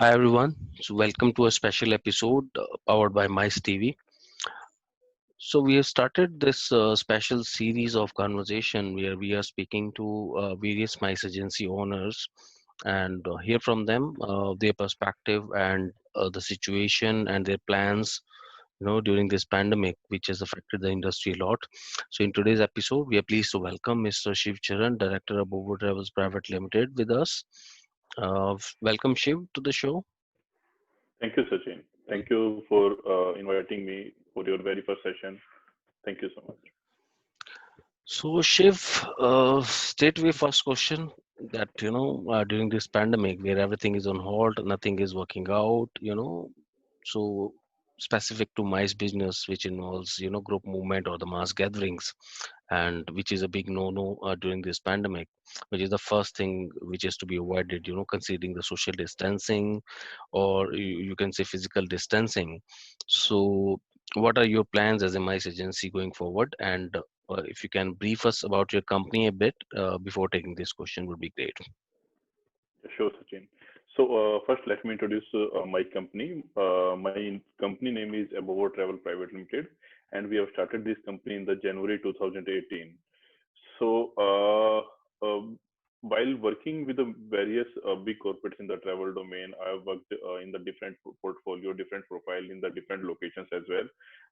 Hi everyone, so welcome to a special episode powered by Mice TV. So we have started this special series of conversation where we are speaking to various Mice agency owners and hear from them their perspective and the situation and their plans. During this pandemic, which has affected the industry a lot. So, in today's episode, we are pleased to welcome Mr. Shiv Charan, Director of Bobo Travels Private Limited, with us. Welcome, Shiv, to the show. Thank you, Sachin. Thank you for inviting me for your very first session. Thank you so much. So, Shiv, straight away first question that during this pandemic where everything is on hold, nothing is working out, so specific to MICE business, which involves group movement or the mass gatherings, and which is a big no-no during this pandemic, which is the first thing which is to be avoided, considering the social distancing, or you can say physical distancing. So, what are your plans as a MICE agency going forward, and if you can brief us about your company a bit before taking this question would be great. Sure, Sachin. So first, let me introduce my company. My company name is Above Travel Private Limited, and we have started this company in the January 2018. So while working with the various big corporates in the travel domain, I have worked in the different portfolio, different profile in the different locations as well.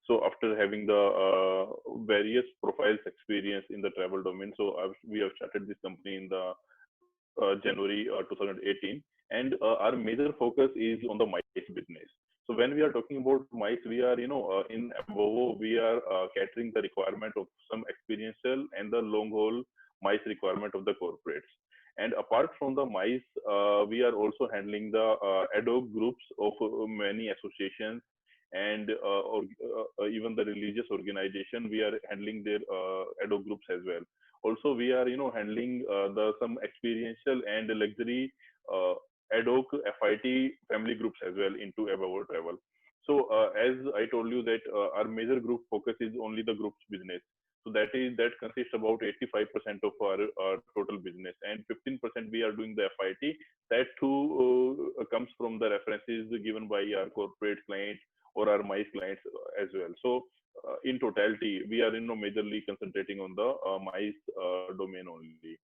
So after having the various profiles experience in the travel domain, so we have started this company in the January 2018, and our major focus is on the MICE business. So when we are talking about MICE, we are, in Abovo, we are catering the requirement of some experiential and the long haul MICE requirement of the corporates. And apart from the MICE, we are also handling the ad hoc groups of many associations and even the religious organization. We are handling their ad hoc groups as well. Also, we are handling the some experiential and luxury uh, ad hoc FIT family groups as well into Above Travel. So as I told you that our major group focus is only the groups business. So that consists about 85% of our total business, and 15% we are doing the FIT. That too comes from the references given by our corporate clients or our MICE clients as well. So in totality, we are majorly concentrating on the MICE domain only.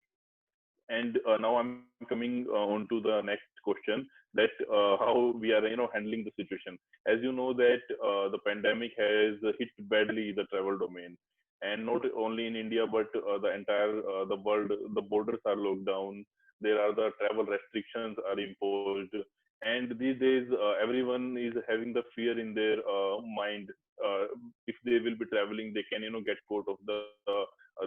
And now I'm coming on to the next question, that how we are handling the situation. As you know that the pandemic has hit badly the travel domain, and not only in India but the entire the world. The borders are locked down. There are the travel restrictions are imposed, and these days everyone is having the fear in their mind. If they will be traveling, they can get caught of the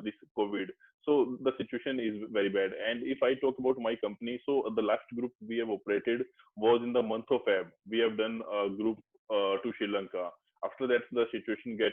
this COVID. So the situation is very bad. And if I talk about my company, so the last group we have operated was in the month of Feb. We have done a group to Sri Lanka. After that, the situation get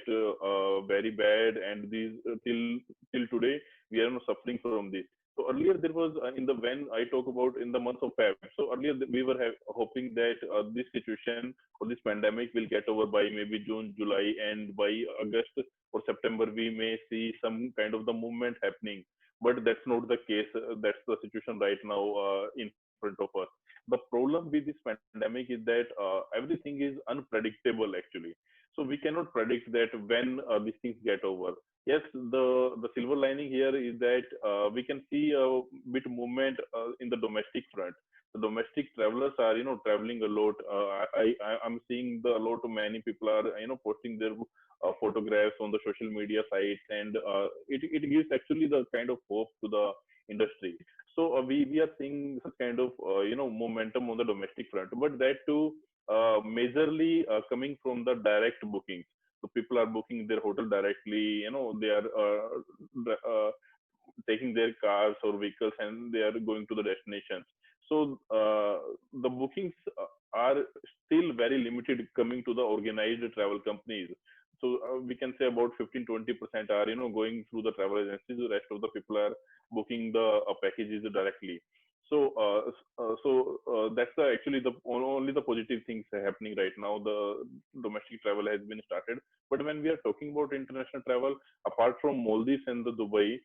very bad, and these till today we are suffering from this. So earlier there was in the when I talk about in the month of Feb. So earlier we were hoping that this situation or this pandemic will get over by maybe June, July, and by August or September we may see some kind of the movement happening. But that's not the case. That's the situation right now in front of us. The problem with this pandemic is that everything is unpredictable actually. So we cannot predict that when these things get over. Yes, the silver lining here is that we can see a bit movement in the domestic front. The domestic travelers are traveling a lot. I'm seeing the a lot of many people are posting their photographs on the social media sites, and it gives actually the kind of hope to the industry. So we are seeing such kind of momentum on the domestic front, but that too majorly coming from the direct bookings. So people are booking their hotel directly. They are taking their cars or vehicles and they are going to the destinations. So the bookings are still very limited coming to the organized travel companies. So we can say about 15-20% are going through the travel agencies. The rest of the people are booking the packages directly. So that's actually the only the positive things happening right now. The domestic travel has been started, but when we are talking about international travel, apart from Maldives and the Dubai,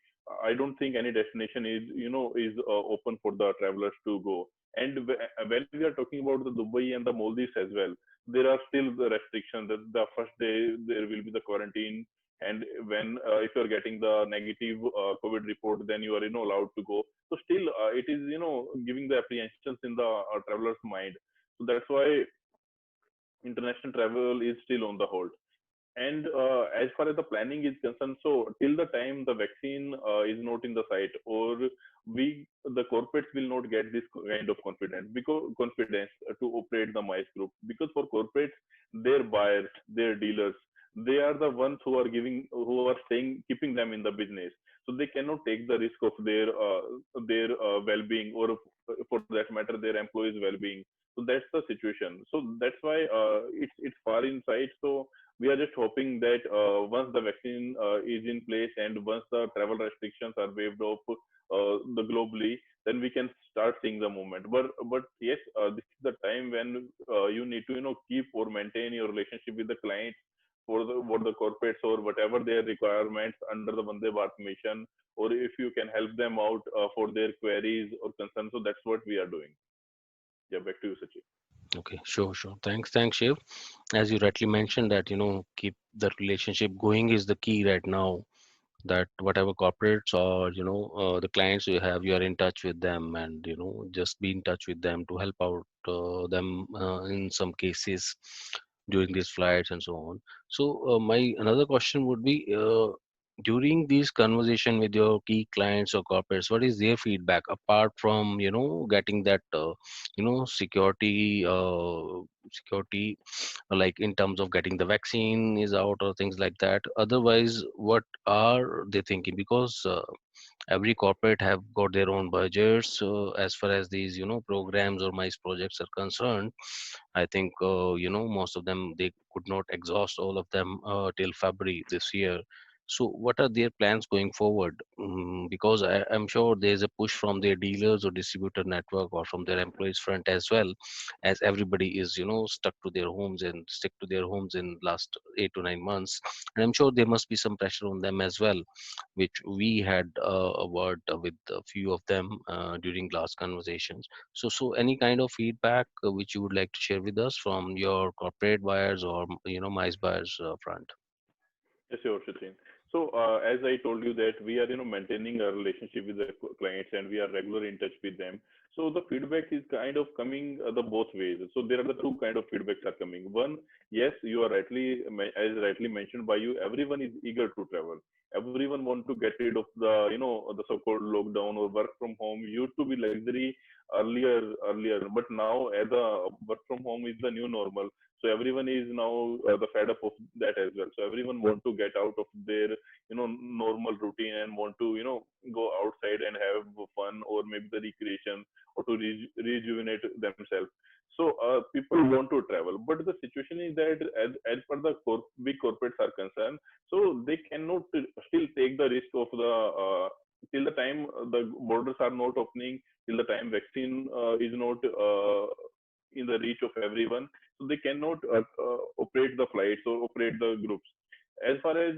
I don't think any destination is open for the travelers to go. And when we are talking about the Dubai and the Maldives as well, there are still the restrictions. That the first day there will be the quarantine, and when if you are getting the negative COVID report, then you are allowed to go. So still, it is giving the apprehensions in the traveler's mind. So that's why international travel is still on the hold. And as far as the planning is concerned, so till the time the vaccine is not in the sight, or the corporates will not get this kind of confidence to operate the MICE group, because for corporates, their buyers, their dealers, they are the ones who are staying, keeping them in the business. So they cannot take the risk of their well-being, or for that matter, their employees' well-being. So that's the situation. So that's why it's far in sight. So we are just hoping that once the vaccine is in place and once the travel restrictions are waived off the globally, then we can start seeing the movement. But yes, this is the time when you need to keep or maintain your relationship with the clients for the corporates or whatever their requirements under the Vande Bharat mission, or if you can help them out for their queries or concerns. So that's what we are doing. Yeah, back to you, Sachin. Okay, sure. Thanks, Shiv. As you rightly mentioned that keep the relationship going is the key right now. That whatever corporates or the clients you have, you are in touch with them, and just be in touch with them to help out them in some cases during these flights and so on. So my another question would be, during these conversation with your key clients or corporates, what is their feedback apart from getting that security, like in terms of getting the vaccine is out or things like that. Otherwise, what are they thinking? Because every corporate have got their own budgets as far as these programs or mice projects are concerned. I think most of them they could not exhaust all of them till February this year. So what are their plans going forward? Because I'm sure there's a push from their dealers or distributor network or from their employees front as well, as everybody is stuck to their homes and stick to their homes in last 8 to 9 months. And I'm sure there must be some pressure on them as well, which we had a word with a few of them during last conversations. So any kind of feedback which you would like to share with us from your corporate buyers or mice buyers front? Yes, sure, Sachin. So, as I told you that we are, maintaining a relationship with the clients and we are regular in touch with them. So the feedback is kind of coming the both ways. So there are the two kind of feedbacks are coming. One, yes, you are as rightly mentioned by you, everyone is eager to travel. Everyone want to get rid of the so-called lockdown or work from home. Used to be luxury earlier, but now as a work from home is the new normal. So everyone is now the fed up of that as well. So everyone want to get out of their normal routine and want to go outside and have fun, or maybe the recreation, or to rejuvenate themselves. So people want to travel, but the situation is that as per the big corporates are concerned, so they cannot still take the risk of the till the time the borders are not opening, till the time vaccine is not in the reach of everyone, so they cannot operate the flights or operate the groups. As far as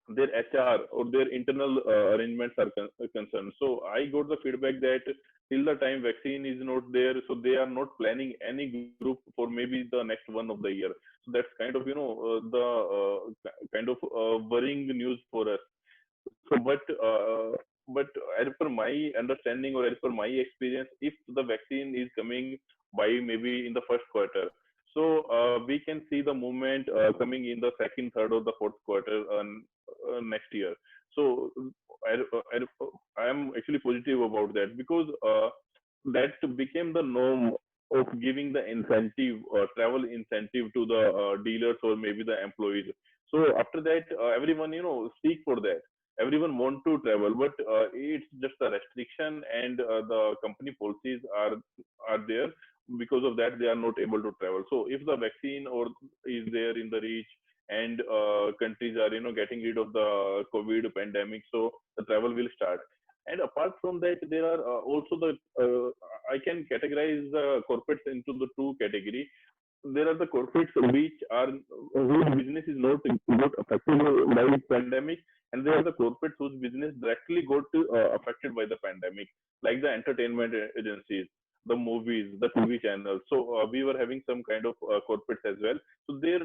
their HR or their internal arrangements are concerned. So I got the feedback that till the time vaccine is not there, so they are not planning any group for maybe the next one of the year. So that's kind of the kind of worrying news for us. So, but as per my understanding or as per my experience, if the vaccine is coming by maybe in the first quarter, so we can see the movement coming in the second, third, or the fourth quarter next year. So I am actually positive about that, because that became the norm of giving the incentive, travel incentive to the dealers or maybe the employees. So after that, everyone seek for that. Everyone want to travel, but it's just a restriction, and the company policies are there. Because of that, they are not able to travel. So if the vaccine or is there in the reach, and countries are getting rid of the COVID pandemic, so the travel will start. And apart from that, there are also the I can categorize the corporates into the two category. There are the corporates which are whose business is not affected by the pandemic, and there are the corporates whose business directly got affected by the pandemic, like the entertainment agencies. the movies, the TV channels. So we were having some kind of corporates as well. So their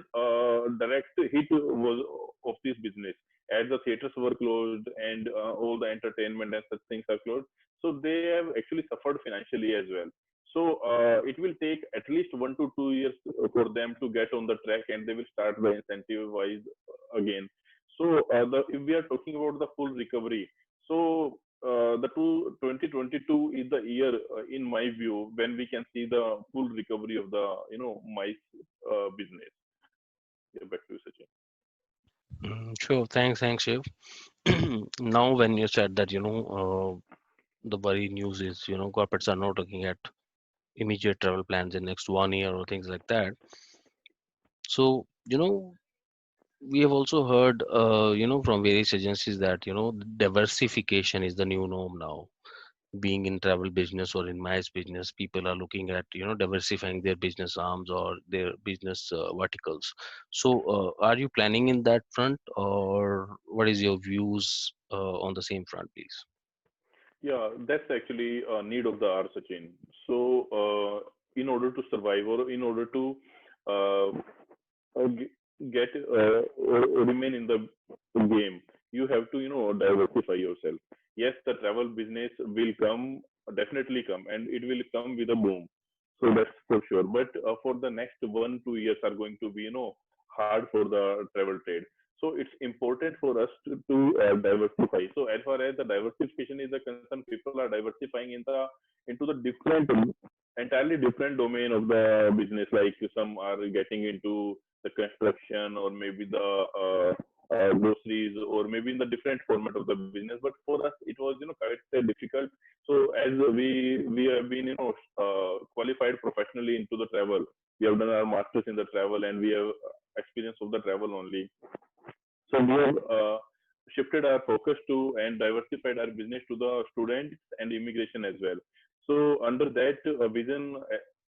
direct hit was of this business, as the theaters were closed and all the entertainment and such things are closed. So they have actually suffered financially as well. So it will take at least 1 to 2 years for them to get on the track, and they will start the incentive wise again. So if we are talking about the full recovery, so the 2022 is the year, in my view, when we can see the full recovery of the mice business. Yeah, back to you, Sachin. Sure. Thanks, Shiv. Now, when you said that, the worry news is, corporates are not looking at immediate travel plans in next 1 year or things like that. So, we have also heard, from various agencies that, diversification is the new norm now. Being in travel business or in MICE business, people are looking at, diversifying their business arms or their business verticals. So, are you planning in that front, or what is your views on the same front, please? Yeah, that's actually a need of the hour, Sachin. So, in order to survive or in order to uh, get or remain in the game, you have to diversify yourself. Yes, the travel business will come, definitely come, and it will come with a boom. So that's for sure. But for the next 1 2 years are going to be hard for the travel trade. So it's important for us to diversify. So as far as the diversification is concerned, people are diversifying into the different, entirely different domain of the business. Like some are getting into the construction, or maybe the groceries, or maybe in the different format of the business. But for us, it was quite difficult. So as we have been qualified professionally into the travel, we have done our masters in the travel, and we have experience of the travel only. So we have shifted our focus to and diversified our business to the students and immigration as well. So under that vision,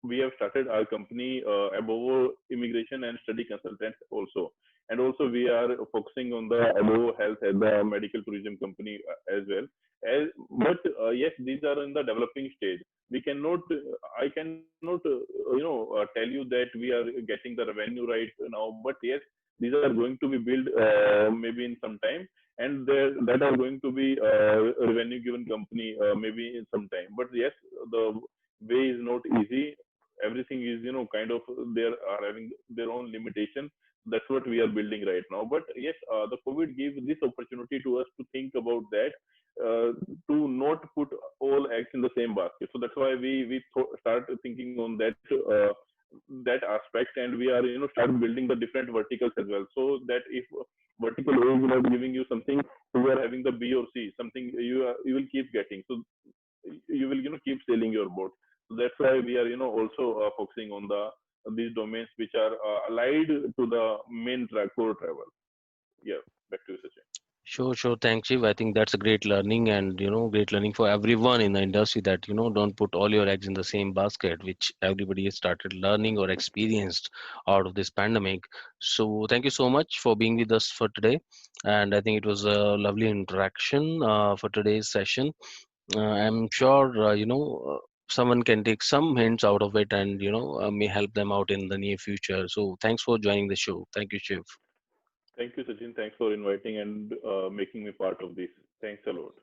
we have started our company, Above Immigration and Study Consultants also. And also we are focusing on the Above Health and the medical tourism company as well. But yes, these are in the developing stage. We cannot, I cannot, tell you that we are getting the revenue right now. But yes, these are going to be built maybe in some time, and that are going to be revenue given company maybe in some time. But yes, the way is not easy. Everything is kind of, there are having their own limitation. That's what we are building right now. But yes, the COVID gave this opportunity to us to think about that, uh, to not put all eggs in the same basket. So that's why we start thinking on that aspect, and we are start building the different verticals as well. So that if vertical A will be giving you something, you are having the B or C something, you will keep getting. So you will keep selling your boat. So that's why we are also focusing on these domains which are allied to the main core travel. Yeah, back to you, Sachin. Sure. Thanks, Shiv. I think that's a great learning, and great learning for everyone in the industry, that don't put all your eggs in the same basket, which everybody has started learning or experienced out of this pandemic. So thank you so much for being with us for today, and I think it was a lovely interaction for today's session. I'm sure someone can take some hints out of it, and may help them out in the near future. So thanks for joining the show. Thank you, Shiv. Thank you, Sachin. Thanks for inviting and making me part of this. Thanks a lot.